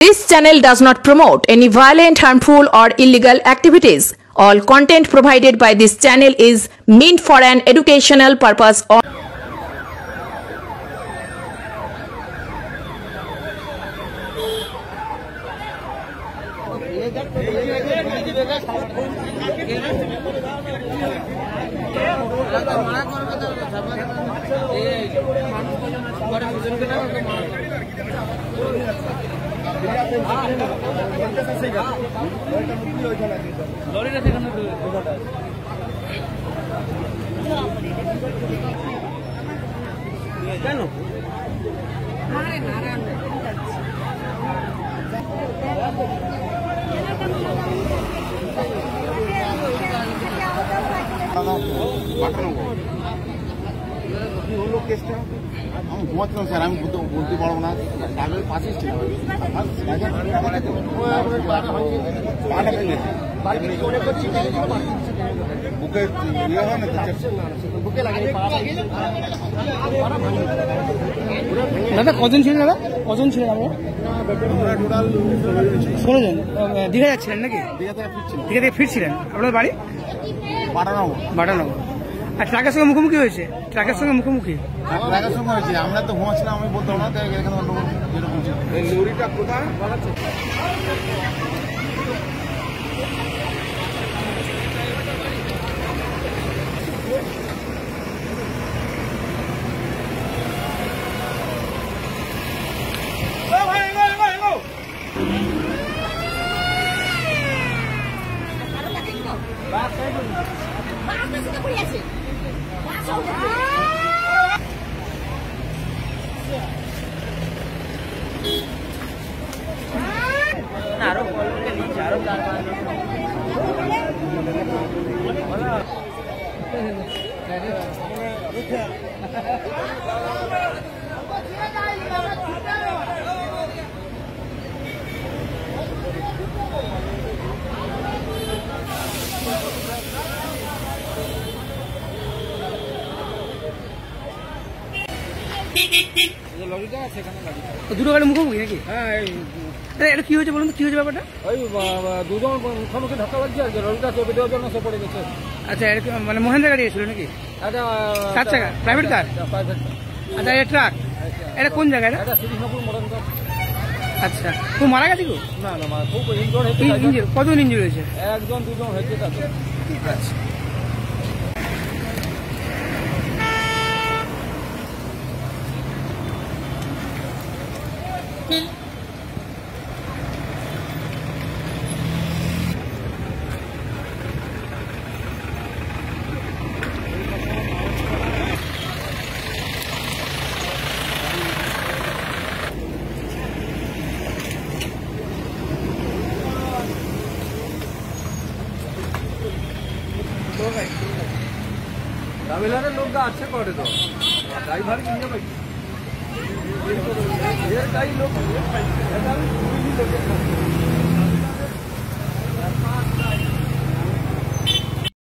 This channel does not promote any violent, harmful, or illegal activities. All content provided by this channel is meant for an educational purpose only. আমি ঘুমাচ্ছিলাম sir, আমি বলতে পারবো না, কাগজের পাশে ছিল বুকে ইয়ে হয় না বুকে লাগে। দাদা কজন ছিলেন? দাদা কজন ছিলেন? আমরা টোটাল 16 জন। দীঘা যাচ্ছিলেন নাকি? দীঘা থেকে ফিরছিলাম। দীঘা থেকে ফিরছিলেন। আপনার বাড়ি বাটানগর। আর ট্রাকের সঙ্গে মুখোমুখি হয়েছে? ট্রাকের সঙ্গে মুখোমুখি ট্রাকের সঙ্গে হয়েছে। আমরা তো ঘুমাচ্ছিলাম, আমি বলতে পারবো না। এখানে অন্য যেরকম লরিটা কোথায় বানাচ্ছে দুটো গাড়ি মুখোমুখি নাকি? হ্যাঁ। এটা কি হয়েছে বলুন তো, কি হয়েছে ব্যাপারটা? ওই দুজন মুখোমুখি ধাক্কা লাগছে আর লরিটা চেপে দেওয়ার জন্য সে পড়ে গেছে। আচ্ছা, মানে মহেন্দ্র গাড়ি ছিল নাকি? এটা 4 চাকা প্রাইভেট কার? আচ্ছা, এটা ট্রাক। এটা কোন জায়গায়? এটা শ্রীনগর মডার্ন কার। আচ্ছা, খুব মারা গেছে? না না, খুব ইনজোর হয়েছে। কতজন ইনজোর হয়েছে? একজন দুজন হয়েছে তাতে। আচ্ছা। ট্রাভেলারের লোকটা আছে করে তো ড্রাইভার কিনে পাই এর লোক